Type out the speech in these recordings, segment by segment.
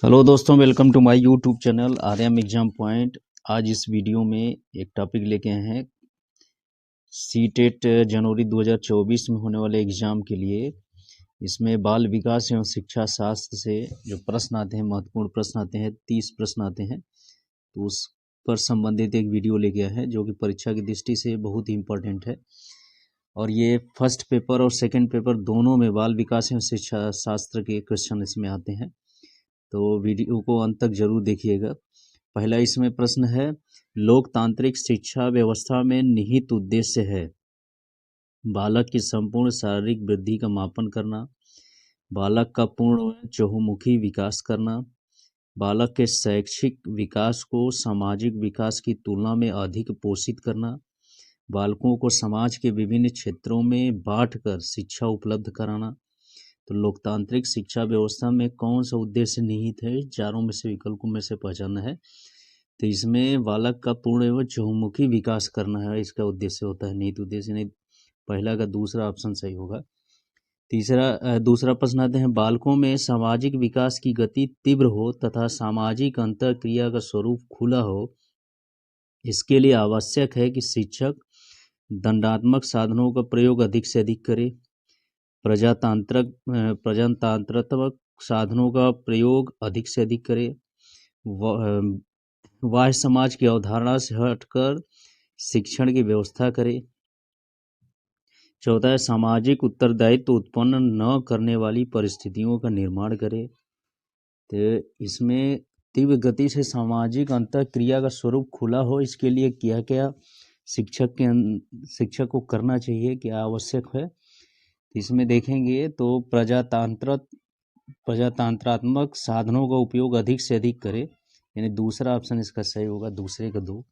Hello दोस्तों, welcome to my YouTube channel Aryam exam point. आज इस वीडियो में एक टॉपिक लेके आए हैं सीटेट जनवरी 2024 में होने वाले एग्ज़ाम के लिए। इसमें बाल विकास एवं शिक्षा शास्त्र से जो प्रश्न आते हैं, महत्वपूर्ण प्रश्न आते हैं, 30 प्रश्न आते हैं, तो उस पर संबंधित एक वीडियो लेके आए हैं जो कि परीक्षा की दृष्टि से बहुत ही इम्पोर्टेंट है। और ये फर्स्ट पेपर और सेकेंड पेपर दोनों में बाल विकास एवं शिक्षा शास्त्र के क्वेश्चन इसमें आते हैं, तो वीडियो को अंत तक जरूर देखिएगा। पहला इसमें प्रश्न है, लोकतांत्रिक शिक्षा व्यवस्था में निहित उद्देश्य है बालक की संपूर्ण शारीरिक वृद्धि का मापन करना, बालक का पूर्ण चहुमुखी विकास करना, बालक के शैक्षिक विकास को सामाजिक विकास की तुलना में अधिक पोषित करना, बालकों को समाज के विभिन्न क्षेत्रों में बांटकर शिक्षा उपलब्ध कराना। तो लोकतांत्रिक शिक्षा व्यवस्था में कौन सा उद्देश्य निहित है? चारों में से विकल्पों में से पहचानना है। तो इसमें बालक का पूर्ण एवं चहुमुखी विकास करना है, इसका उद्देश्य होता है, निहित उद्देश्य नहीं। पहला का दूसरा ऑप्शन सही होगा। दूसरा प्रश्न आते हैं, बालकों में सामाजिक विकास की गति तीव्र हो तथा सामाजिक अंतःक्रिया का स्वरूप खुला हो, इसके लिए आवश्यक है कि शिक्षक दंडात्मक साधनों का प्रयोग अधिक से अधिक करे, प्रजातांत्रात्मक साधनों का प्रयोग अधिक से अधिक करे, वाह्य समाज की अवधारणा से हटकर शिक्षण की व्यवस्था करे। चौथा है, सामाजिक उत्तरदायित्व उत्पन्न न करने वाली परिस्थितियों का निर्माण करे। तो इसमें तीव्र गति से सामाजिक अंतःक्रिया का स्वरूप खुला हो, इसके लिए क्या क्या शिक्षक को करना चाहिए, क्या आवश्यक है। इसमें देखेंगे तो प्रजातांत्रात्मक साधनों का उपयोग अधिक से अधिक करे, यानी दूसरा ऑप्शन इसका सही होगा, दूसरे का 2।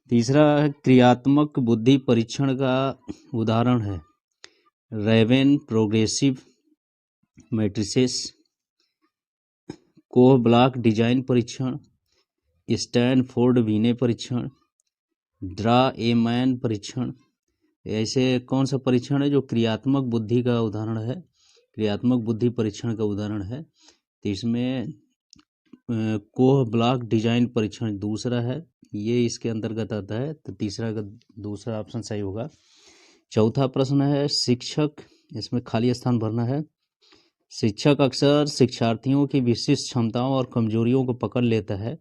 तीसरा है, क्रियात्मक बुद्धि परीक्षण का उदाहरण है रेवेन प्रोग्रेसिव मैट्रिसेस, कोह ब्लॉक डिजाइन परीक्षण, स्टैनफोर्ड वीने परीक्षण, ड्रा ए मैन परीक्षण। ऐसे कौन सा परीक्षण है जो क्रियात्मक बुद्धि का उदाहरण है, क्रियात्मक बुद्धि परीक्षण का उदाहरण है। तो इसमें कोह ब्लॉक डिजाइन परीक्षण दूसरा है, ये इसके अंतर्गत आता है, तो तीसरा का दूसरा ऑप्शन सही होगा। चौथा प्रश्न है, शिक्षक, इसमें खाली स्थान भरना है। शिक्षक अक्सर शिक्षार्थियों की विशिष्ट क्षमताओं और कमजोरियों को पकड़ लेता है।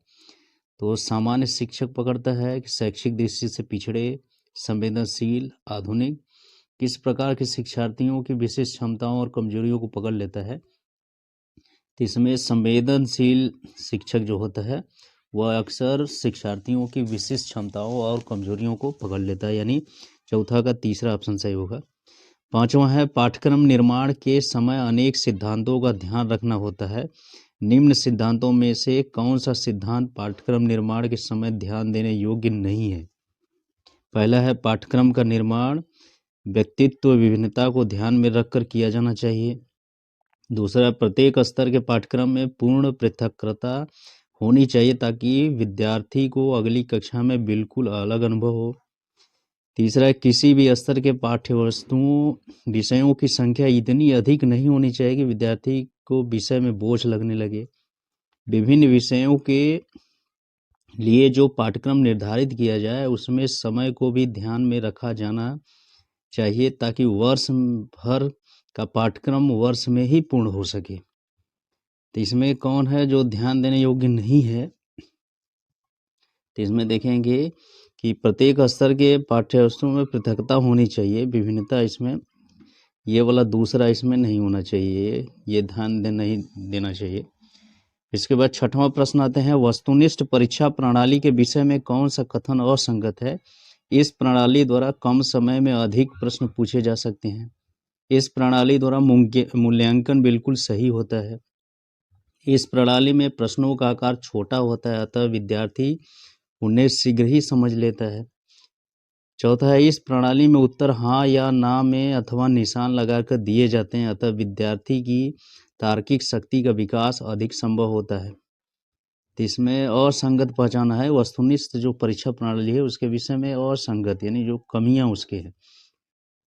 तो सामान्य शिक्षक पकड़ता है कि शैक्षिक दृष्टि से पिछड़े, संवेदनशील, आधुनिक। किस प्रकार के शिक्षार्थियों की विशिष्ट क्षमताओं और कमजोरियों को पकड़ लेता है? तो इसमें संवेदनशील शिक्षक जो होता है वह अक्सर शिक्षार्थियों की विशिष्ट क्षमताओं और कमजोरियों को पकड़ लेता है, यानी चौथा का तीसरा ऑप्शन सही होगा। पांचवा है, पाठ्यक्रम निर्माण के समय अनेक सिद्धांतों का ध्यान रखना होता है। निम्न सिद्धांतों में से कौन सा सिद्धांत पाठ्यक्रम निर्माण के समय ध्यान देने योग्य नहीं है? पहला है, पाठ्यक्रम का निर्माण व्यक्तित्व विभिन्नता को ध्यान में रखकर किया जाना चाहिए। दूसरा, प्रत्येक स्तर के पाठ्यक्रम में पूर्ण पृथकता होनी चाहिए ताकि विद्यार्थी को अगली कक्षा में बिल्कुल अलग अनुभव हो। तीसरा, किसी भी स्तर के पाठ्य वस्तुओं विषयों की संख्या इतनी अधिक नहीं होनी चाहिए कि विद्यार्थी को विषय में बोझ लगने लगे। विभिन्न विषयों के लिए जो पाठ्यक्रम निर्धारित किया जाए उसमें समय को भी ध्यान में रखा जाना चाहिए ताकि वर्ष भर का पाठ्यक्रम वर्ष में ही पूर्ण हो सके। तो इसमें कौन है जो ध्यान देने योग्य नहीं है? तो इसमें देखेंगे कि प्रत्येक स्तर के पाठ्य वस्तुओं में पृथकता होनी चाहिए, विभिन्नता, इसमें ये वाला दूसरा इसमें नहीं होना चाहिए, ये ध्यान नहीं देना चाहिए। इसके बाद छठवां प्रश्न आते हैं, वस्तुनिष्ठ परीक्षा प्रणाली के विषय में कौन सा कथन असंगत है? इस प्रणाली द्वारा कम समय में अधिक प्रश्न पूछे जा सकते हैं। इस प्रणाली द्वारा मूल्यांकन बिल्कुल सही होता है। इस प्रणाली में प्रश्नों का आकार छोटा होता है, अतः विद्यार्थी उन्हें शीघ्र ही समझ लेता है। चौथा है, इस प्रणाली में उत्तर हाँ या ना में अथवा निशान लगाकर दिए जाते हैं, अतः विद्यार्थी की तार्किक शक्ति का विकास अधिक संभव होता है। तो इसमें असंगत पहचाना है, वस्तुनिष्ठ जो परीक्षा प्रणाली है उसके विषय में असंगत, यानी जो कमियां उसके हैं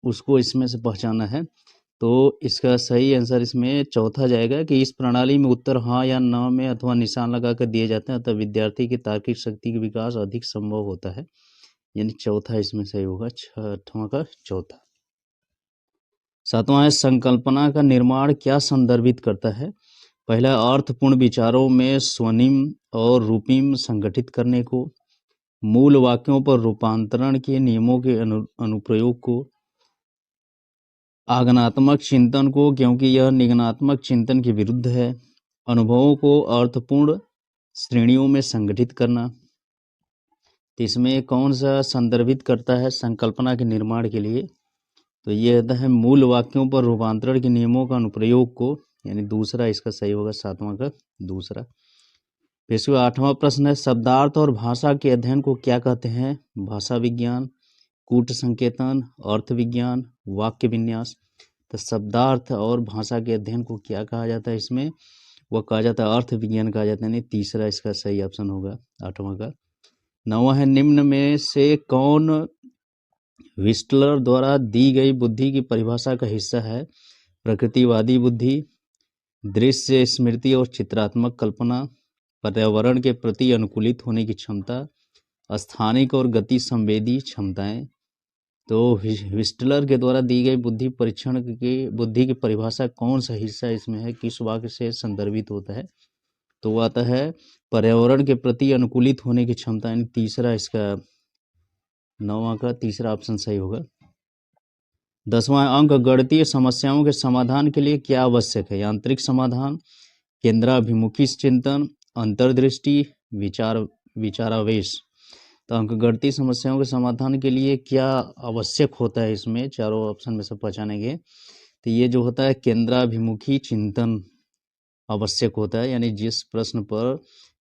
उसको इसमें से पहचाना है। तो इसका सही आंसर इसमें चौथा जाएगा कि इस प्रणाली में उत्तर हाँ या ना में अथवा निशान लगा कर दिए जाते हैं, अतः विद्यार्थी की तार्किक शक्ति का विकास अधिक संभव होता है, यानी चौथा इसमें सही होगा, छठवां का चौथा। सातवां है संकल्पना का निर्माण क्या संदर्भित करता है। पहला, अर्थपूर्ण विचारों में स्वनिम और रूपिम संगठित करने को, मूल वाक्यों पर रूपांतरण के नियमों के अनुप्रयोग को, आगमनात्मक चिंतन को क्योंकि यह निगमनात्मक चिंतन के विरुद्ध है, अनुभवों को अर्थपूर्ण श्रेणियों में संगठित करना। तो इसमें कौन सा संदर्भित करता है संकल्पना के निर्माण के लिए, तो ये होता है मूल वाक्यों पर रूपांतरण के नियमों का अनुप्रयोग को, यानी दूसरा इसका सही होगा, सातवां का दूसरा। फिर इसके 8वां प्रश्न है शब्दार्थ और भाषा के अध्ययन को क्या कहते हैं। भाषा विज्ञान, कूट संकेतन, अर्थ विज्ञान, वाक्य विन्यास। तो शब्दार्थ और भाषा के अध्ययन को क्या कहा जाता है, इसमें वह कहा जाता है अर्थ विज्ञान कहा जाता है, नहीं तीसरा इसका सही ऑप्शन होगा 8वां का। 9वां है निम्न में से कौन विस्टलर द्वारा दी गई बुद्धि की परिभाषा का हिस्सा है। प्रकृतिवादी बुद्धि, दृश्य स्मृति और चित्रात्मक कल्पना, पर्यावरण के प्रति अनुकूलित होने की क्षमता, स्थानिक और गति संवेदी क्षमताएं। तो विस्टलर के द्वारा दी गई बुद्धि परीक्षण की बुद्धि की परिभाषा कौन सा हिस्सा इसमें है, किस वाक्य से संदर्भित होता है, तो वो आता है पर्यावरण के प्रति अनुकूलित होने की क्षमता, यानी तीसरा इसका 9वां का तीसरा ऑप्शन सही होगा। 10वां अंक गणितीय समस्याओं के समाधान के लिए क्या आवश्यक है। यांत्रिक समाधान, केंद्राभिमुखी चिंतन, अंतर्दृष्टि, विचारावेश। तो अंकगणितीय समस्याओं के समाधान के लिए क्या आवश्यक होता है, इसमें चारों ऑप्शन में से पहचानेंगे तो ये जो होता है केंद्राभिमुखी चिंतन आवश्यक होता है, यानी जिस प्रश्न पर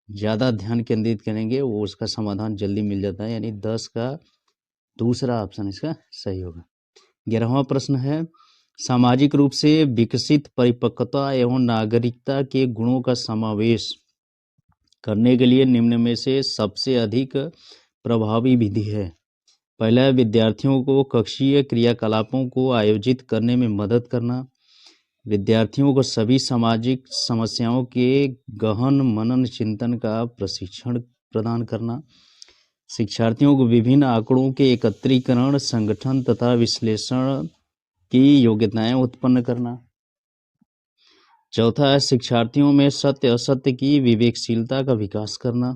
ज़्यादा ध्यान केंद्रित करेंगे वो उसका समाधान जल्दी मिल जाता है, यानी 10 का दूसरा ऑप्शन इसका सही होगा। 11वां प्रश्न है सामाजिक रूप से विकसित परिपक्वता एवं नागरिकता के गुणों का समावेश करने के लिए निम्न में से सबसे अधिक प्रभावी विधि है। पहला, विद्यार्थियों को कक्षीय क्रियाकलापों को आयोजित करने में मदद करना, विद्यार्थियों को सभी सामाजिक समस्याओं के गहन मनन चिंतन का प्रशिक्षण प्रदान करना, शिक्षार्थियों को विभिन्न आंकड़ों के एकत्रीकरण, संगठन तथा विश्लेषण की योग्यताएं उत्पन्न करना। चौथा है शिक्षार्थियों में सत्य असत्य की विवेकशीलता का विकास करना।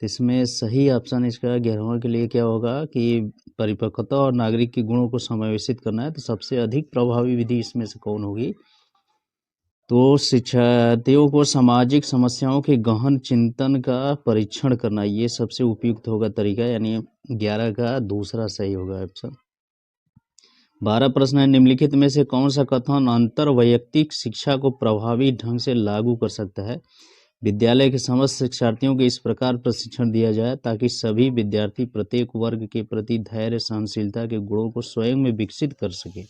इसमें सही ऑप्शन इसका 11वां के लिए क्या होगा कि परिपक्वता और नागरिक के गुणों को समावेशित करना है, तो सबसे अधिक प्रभावी विधि इसमें से कौन होगी, तो शिक्षार्थियों को सामाजिक समस्याओं के गहन चिंतन का परीक्षण करना, ये सबसे उपयुक्त होगा तरीका, यानी 11 का दूसरा सही होगा ऑप्शन। 12 प्रश्न है निम्नलिखित में से कौन सा कथन अंतर वैयक्तिक शिक्षा को प्रभावी ढंग से लागू कर सकता है। विद्यालय के समस्त शिक्षार्थियों को इस प्रकार प्रशिक्षण दिया जाए ताकि सभी विद्यार्थी प्रत्येक वर्ग के प्रति धैर्य सहनशीलता के गुणों को स्वयं में विकसित कर सके।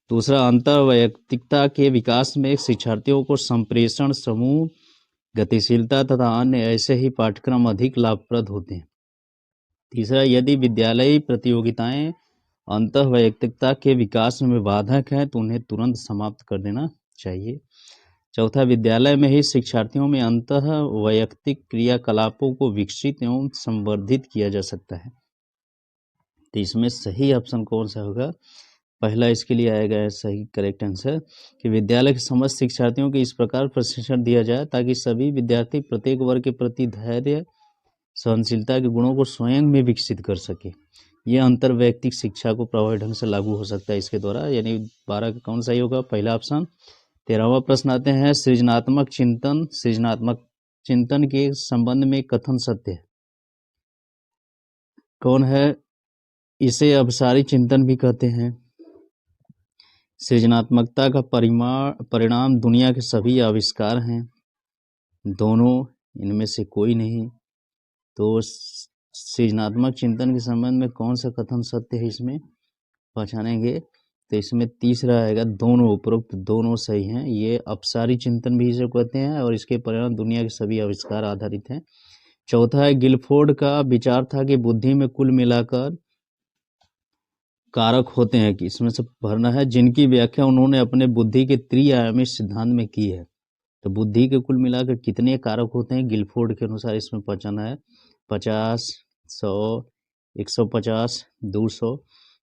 दूसरा, अंतर वैयक्तिकता के विकास में शिक्षार्थियों को संप्रेषण, समूह गतिशीलता तथा अन्य ऐसे ही पाठ्यक्रम अधिक लाभप्रद होते हैं। तीसरा, यदि विद्यालयी प्रतियोगिताएं अंतर वैयक्तिकता के विकास में बाधक हैं तो उन्हें तुरंत समाप्त कर देना चाहिए। चौथा, विद्यालय में ही शिक्षार्थियों में अंतः वैयक्तिक क्रियाकलापों को विकसित एवं संवर्धित किया जा सकता है। तो इसमें सही ऑप्शन कौन सा होगा, पहला इसके लिए आएगा सही करेक्ट आंसर कि विद्यालय के समस्त शिक्षार्थियों को इस प्रकार प्रशिक्षण दिया जाए ताकि सभी विद्यार्थी प्रत्येक वर्ग के प्रति धैर्य सहनशीलता के गुणों को स्वयं में विकसित कर सके। यह अंतर वैयक्तिक शिक्षा को प्रभावी ढंग से लागू हो सकता है इसके द्वारा, यानी 12 का कौन सही होगा, पहला ऑप्शन। 13वां प्रश्न आते हैं सृजनात्मक चिंतन। सृजनात्मक चिंतन के संबंध में कथन सत्य है, कौन है, इसे अभिसारी चिंतन भी कहते हैं। सृजनात्मकता का परिणाम दुनिया के सभी आविष्कार हैं, दोनों इनमें से कोई नहीं। तो सृजनात्मक चिंतन के संबंध में कौन सा कथन सत्य है, इसमें पहचानेंगे तो इसमें तीसरा आएगा, दोनों उपरोक्त दोनों सही हैं। ये अपसारी चिंतन भी इसे कहते हैं और इसके परिणाम दुनिया के सभी आविष्कार आधारित हैं। चौथा है गिलफोर्ड का विचार था कि बुद्धि में कुल मिलाकर कारक होते हैं कि इसमें से भरना है जिनकी व्याख्या उन्होंने अपने बुद्धि के त्रिआयामी सिद्धांत में की है। तो बुद्धि के कुल मिलाकर कितने कारक होते हैं गिलफोर्ड के अनुसार इसमें पहचाना है 50, 100, 150, 200।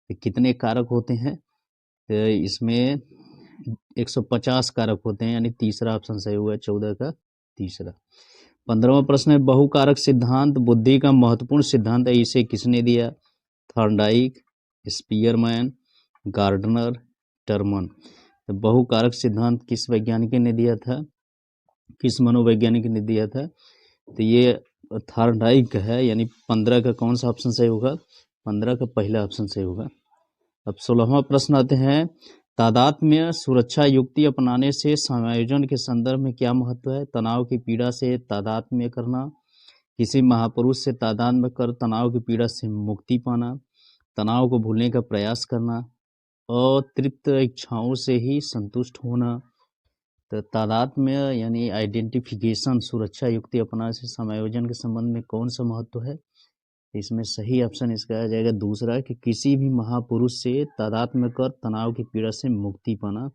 तो कितने कारक होते हैं? तो इसमें 150 कारक होते हैं, यानी तीसरा ऑप्शन सही हुआ 14 का तीसरा। 15वां प्रश्न है बहुकारक सिद्धांत बुद्धि का महत्वपूर्ण सिद्धांत है, इसे किसने दिया? Thorndike, Spearman, Gardner, Terman. तो बहुकारक सिद्धांत किस वैज्ञानिक ने दिया था, किस मनोवैज्ञानिक ने दिया था? तो ये थॉर्नडाइक है, यानी 15 का कौन सा ऑप्शन सही होगा? 15 का पहला ऑप्शन सही होगा। अब 16वां प्रश्न आते हैं तादात्म्य सुरक्षा युक्ति अपनाने से समायोजन के संदर्भ में क्या महत्व है? तनाव की पीड़ा से तादात्म्य करना, किसी महापुरुष से तादात्म्य कर तनाव की पीड़ा से मुक्ति पाना, तनाव को भूलने का प्रयास करना, अतृप्त इच्छाओं से ही संतुष्ट होना। तो तादात्म्य यानी आइडेंटिफिकेशन सुरक्षा युक्ति अपनाने से समायोजन के संबंध में कौन सा महत्व है? इसमें सही ऑप्शन इसका आ जाएगा दूसरा कि किसी भी महापुरुष से तादात्म्य कर तनाव की पीड़ा से मुक्ति पाना।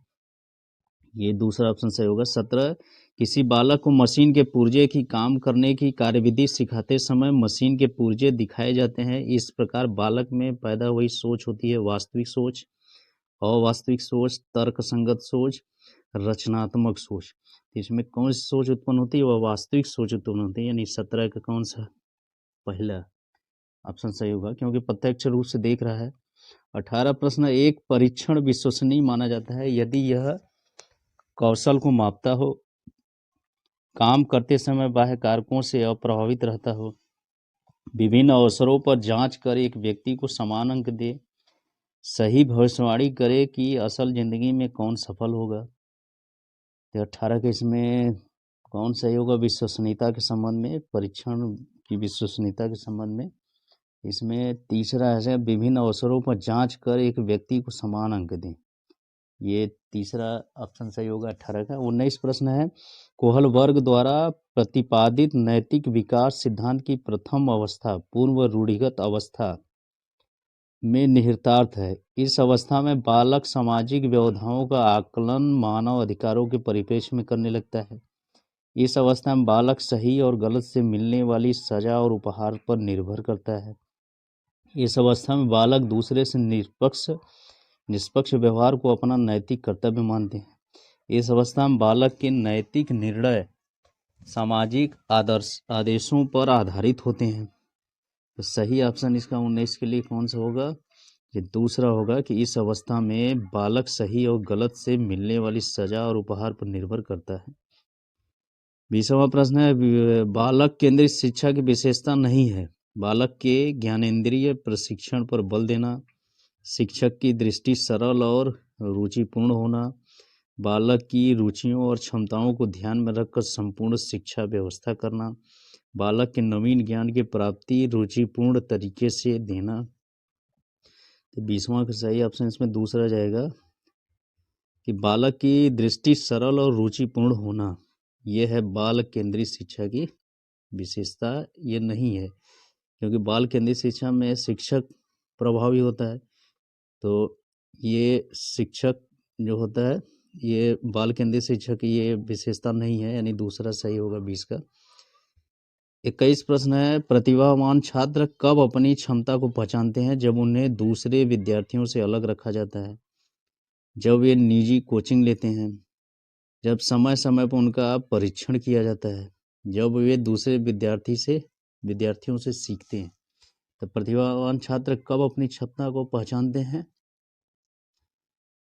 ये दूसरा ऑप्शन सही होगा। 17 किसी बालक को मशीन के पुर्जे की काम करने की कार्यविधि सिखाते समय मशीन के पुर्जे दिखाए जाते हैं, इस प्रकार बालक में पैदा हुई सोच होती है वास्तविक सोच, अवास्तविक सोच, तर्कसंगत सोच, रचनात्मक सोच। इसमें कौन सी सोच उत्पन्न होती है? वह वास्तविक सोच उत्पन्न होती है, यानी 17 का कौन सा पहला ऑप्शन सही होगा क्योंकि प्रत्यक्ष रूप से देख रहा है। 18 प्रश्न एक परीक्षण विश्वसनीय माना जाता है यदि यह कौशल को मापता हो, काम करते समय बाह्य कारकों से अप्रभावित रहता हो, विभिन्न अवसरों पर जांच कर एक व्यक्ति को समान अंक दे, सही भविष्यवाणी करे कि असल जिंदगी में कौन सफल होगा। तो 18 के इसमें कौन सही होगा विश्वसनीयता के संबंध में, परीक्षण की विश्वसनीयता के संबंध में? इसमें तीसरा है विभिन्न अवसरों पर जांच कर एक व्यक्ति को समान अंक दें, ये तीसरा ऑप्शन सही होगा 18 का। 19 प्रश्न है कोहल वर्ग द्वारा प्रतिपादित नैतिक विकास सिद्धांत की प्रथम अवस्था पूर्व रूढ़िगत अवस्था में निहितार्थ है। इस अवस्था में बालक सामाजिक व्यवधानों का आकलन मानव अधिकारों के परिप्रेक्ष्य में करने लगता है। इस अवस्था में बालक सही और गलत से मिलने वाली सजा और उपहार पर निर्भर करता है। इस अवस्था में बालक दूसरे से निष्पक्ष व्यवहार को अपना नैतिक कर्तव्य मानते हैं। इस अवस्था में बालक के नैतिक निर्णय सामाजिक आदेशों पर आधारित होते हैं। तो सही ऑप्शन इसका 19 के लिए कौन सा होगा? ये दूसरा होगा कि इस अवस्था में बालक सही और गलत से मिलने वाली सजा और उपहार पर निर्भर करता है। 20वां प्रश्न है बालक केंद्रित शिक्षा की विशेषता नहीं है। बालक के ज्ञानेंद्रिय प्रशिक्षण पर बल देना, शिक्षक की दृष्टि सरल और रुचिपूर्ण होना, बालक की रुचियों और क्षमताओं को ध्यान में रखकर संपूर्ण शिक्षा व्यवस्था करना, बालक के नवीन ज्ञान की प्राप्ति रुचिपूर्ण तरीके से देना। तो 20वां का सही ऑप्शन इसमें दूसरा जाएगा कि बालक की दृष्टि सरल और रुचिपूर्ण होना, यह है बाल केंद्रित शिक्षा की विशेषता। ये नहीं है क्योंकि बाल केंद्रित शिक्षा में शिक्षक प्रभावी होता है, तो ये शिक्षक जो होता है ये बाल केंद्रित शिक्षा की ये विशेषता नहीं है, यानी दूसरा सही होगा 20 का। 21 प्रश्न है प्रतिभावान छात्र कब अपनी क्षमता को पहचानते हैं? जब उन्हें दूसरे विद्यार्थियों से अलग रखा जाता है, जब वे निजी कोचिंग लेते हैं, जब समय समय पर उनका परीक्षण किया जाता है, जब वे दूसरे विद्यार्थियों से सीखते हैं। तो प्रतिभावान छात्र कब अपनी क्षमता को पहचानते हैं?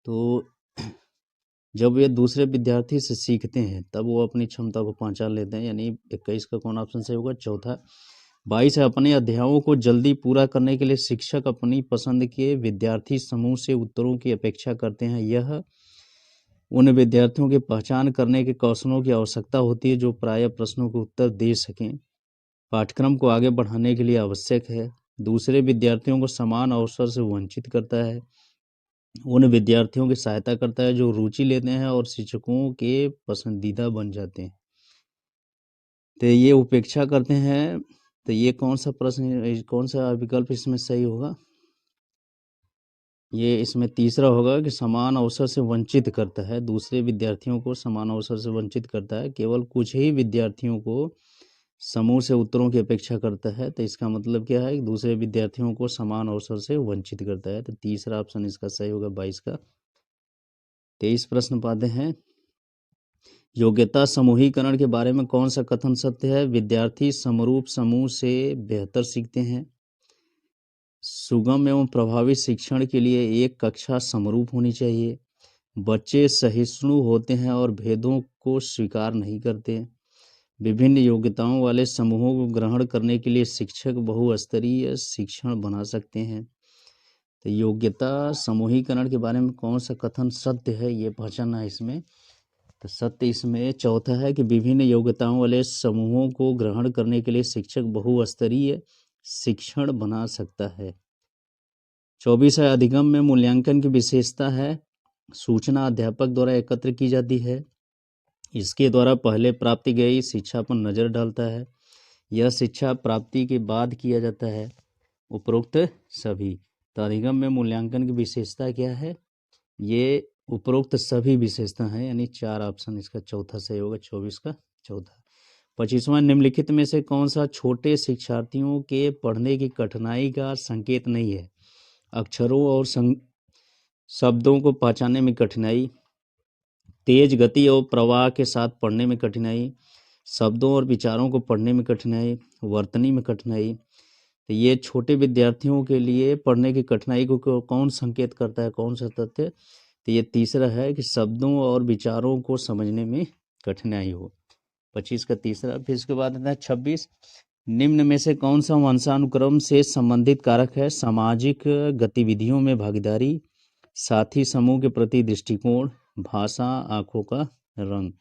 तो जब वे दूसरे विद्यार्थी से सीखते हैं तब वो अपनी क्षमता को पहचान लेते हैं, यानी 21 का कौन ऑप्शन सही होगा? चौथा। 22 अपने अध्यायों को जल्दी पूरा करने के लिए शिक्षक अपनी पसंद के विद्यार्थी समूह से उत्तरों की अपेक्षा करते हैं। यह उन विद्यार्थियों की पहचान करने के कौशलों की आवश्यकता होती है जो प्रायः प्रश्नों के उत्तर दे सकें, पाठ्यक्रम को आगे बढ़ाने के लिए आवश्यक है, दूसरे विद्यार्थियों को समान अवसर से वंचित करता है, उन विद्यार्थियों की सहायता करता है जो रुचि लेते हैं और शिक्षकों के पसंदीदा बन जाते हैं। तो ये उपेक्षा करते हैं। तो ये कौन सा प्रश्न, कौन सा विकल्प इसमें सही होगा? ये इसमें तीसरा होगा कि समान अवसर से वंचित करता है, दूसरे विद्यार्थियों को समान अवसर से वंचित करता है, केवल कुछ ही विद्यार्थियों को समूह से उत्तरों की अपेक्षा करता है। तो इसका मतलब क्या है कि दूसरे विद्यार्थियों को समान अवसर से वंचित करता है। तो तीसरा ऑप्शन इसका सही होगा 22 का। 23 प्रश्न पाते हैं, योग्यता समूहीकरण के बारे में कौन सा कथन सत्य है? विद्यार्थी समरूप समूह से बेहतर सीखते हैं। सुगम एवं प्रभावी शिक्षण के लिए एक कक्षा समरूप होनी चाहिए। बच्चे सहिष्णु होते हैं और भेदों को स्वीकार नहीं करते। विभिन्न योग्यताओं वाले समूहों को ग्रहण करने के लिए शिक्षक बहुस्तरीय शिक्षण बना सकते हैं। तो योग्यता समूहीकरण के बारे में कौन सा कथन सत्य है, ये पहचानना है इसमें। तो सत्य इसमें चौथा है कि विभिन्न योग्यताओं वाले समूहों को ग्रहण करने के लिए शिक्षक बहुस्तरीय शिक्षण बना सकता है। 24 है, अधिगम में मूल्यांकन की विशेषता है, सूचना अध्यापक द्वारा एकत्र की जाती है, इसके द्वारा पहले प्राप्ति गई शिक्षा पर नज़र डालता है, यह शिक्षा प्राप्ति के बाद किया जाता है, उपरोक्त सभी। तो अधिगम में मूल्यांकन की विशेषता क्या है? ये उपरोक्त सभी विशेषता हैं, यानी 4 ऑप्शन इसका चौथा सही होगा, 24 का चौथा। 25वां, निम्नलिखित में से कौन सा छोटे शिक्षार्थियों के पढ़ने की कठिनाई का संकेत नहीं है? अक्षरों और शब्दों को पहचानने में कठिनाई, तेज गति और प्रवाह के साथ पढ़ने में कठिनाई, शब्दों और विचारों को पढ़ने में कठिनाई, वर्तनी में कठिनाई। तो ये छोटे विद्यार्थियों के लिए पढ़ने की कठिनाई को कौन संकेत करता है, कौन सा तथ्य? तो ये तीसरा है कि शब्दों और विचारों को समझने में कठिनाई हो। 25 का तीसरा। फिर इसके बाद आता है 26, निम्न में से कौन सा वंशानुक्रम से संबंधित कारक है? सामाजिक गतिविधियों में भागीदारी, साथी समूह के प्रति दृष्टिकोण, भाषा, आँखों का रंग।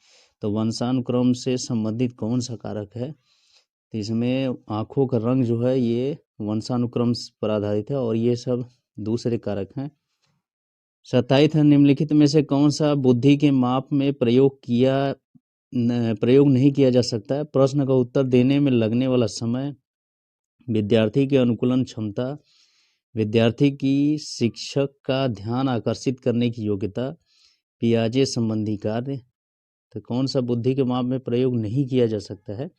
तो वंशानुक्रम से संबंधित कौन सा कारक है? तो इसमें आँखों का रंग जो है ये वंशानुक्रम पर आधारित है और ये सब दूसरे कारक हैं। 27 है, निम्नलिखित में से कौन सा बुद्धि के माप में प्रयोग नहीं किया जा सकता है? प्रश्न का उत्तर देने में लगने वाला समय, विद्यार्थी की अनुकूलन क्षमता, विद्यार्थी की शिक्षक का ध्यान आकर्षित करने की योग्यता, पियाजे संबंधी कार्य। तो कौन सा बुद्धि के माप में प्रयोग नहीं किया जा सकता है?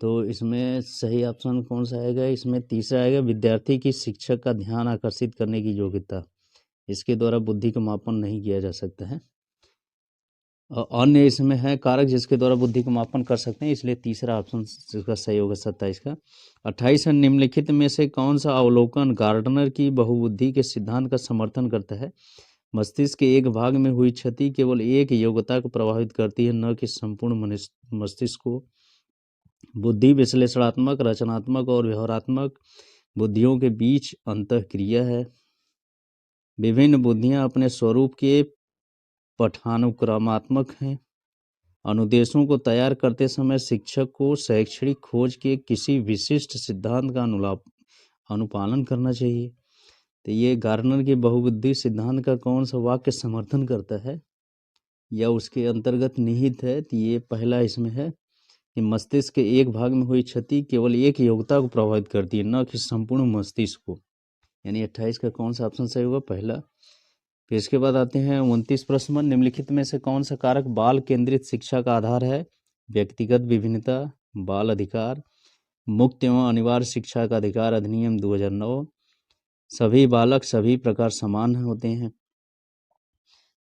तो इसमें सही ऑप्शन कौन सा आएगा? इसमें तीसरा आएगा, विद्यार्थी की शिक्षक का ध्यान आकर्षित करने की योग्यता। इसके द्वारा बुद्धि का मापन नहीं किया जा सकता है। अन्य इसमें है कारक जिसके द्वारा बुद्धि का मापन कर सकते हैं, इसलिए तीसरा ऑप्शन इसका सही होगा 27 का। 28 है, निम्नलिखित में से कौन सा अवलोकन गार्डनर की बहुबुद्धि के सिद्धांत का समर्थन करता है? मस्तिष्क के एक भाग में हुई क्षति केवल एक योग्यता को प्रभावित करती है, न कि संपूर्ण मस्तिष्क को। बुद्धि विश्लेषणात्मक, रचनात्मक और व्यवहारात्मक बुद्धियों के बीच अंतःक्रिया है। विभिन्न बुद्धियां अपने स्वरूप के पठानुक्रमात्मक हैं। अनुदेशों को तैयार करते समय शिक्षक को शैक्षणिक खोज के किसी विशिष्ट सिद्धांत का अनुपालन करना चाहिए। तो ये गार्डनर के बहुबुद्धि सिद्धांत का कौन सा वाक्य समर्थन करता है या उसके अंतर्गत निहित है? तो ये पहला इसमें है कि मस्तिष्क के एक भाग में हुई क्षति केवल एक योग्यता को प्रभावित करती है, न कि संपूर्ण मस्तिष्क को। यानी 28 का कौन सा ऑप्शन सही होगा? पहला। फिर इसके बाद आते हैं 29 प्रश्न, निम्नलिखित में से कौन सा कारक बाल केंद्रित शिक्षा का आधार है? व्यक्तिगत विभिन्नता, बाल अधिकार, मुक्त एवं अनिवार्य शिक्षा का अधिकार अधिनियम 2009, सभी बालक सभी प्रकार समान होते हैं।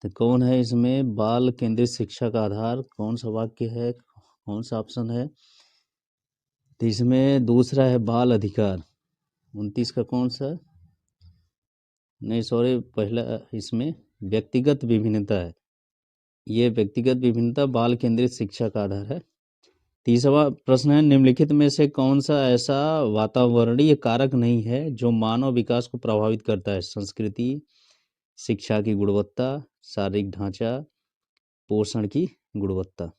तो कौन है इसमें बाल केंद्रित शिक्षा का आधार? कौन सा वाक्य है, कौन सा ऑप्शन है? तो इसमें दूसरा है बाल अधिकार। 29 का कौन सा? नहीं सॉरी, पहला इसमें व्यक्तिगत विभिन्नता है। ये व्यक्तिगत विभिन्नता बाल केंद्रित शिक्षा का आधार है। 30वां प्रश्न है, निम्नलिखित में से कौन सा ऐसा वातावरणीय कारक नहीं है जो मानव विकास को प्रभावित करता है? संस्कृति, शिक्षा की गुणवत्ता, शारीरिक ढांचा, पोषण की गुणवत्ता।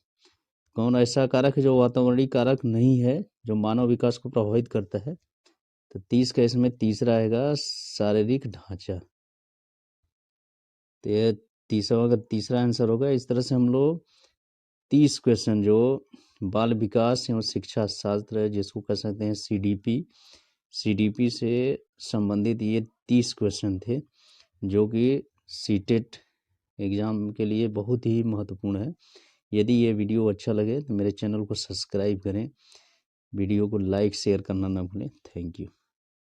कौन ऐसा कारक है जो वातावरणीय कारक नहीं है जो मानव विकास को प्रभावित करता है? तो 30 का इसमें तीसरा आएगा, शारीरिक ढांचा। तो ये 30वां का तीसरा आंसर होगा। इस तरह से हम लोग 30 क्वेश्चन जो बाल विकास एवं शिक्षा शास्त्र है, जिसको कह सकते हैं सीडीपी से संबंधित ये 30 क्वेश्चन थे। जो कि सीटेट एग्ज़ाम के लिए बहुत ही महत्वपूर्ण है। यदि ये वीडियो अच्छा लगे तो मेरे चैनल को सब्सक्राइब करें, वीडियो को लाइक शेयर करना ना भूलें। Thank you.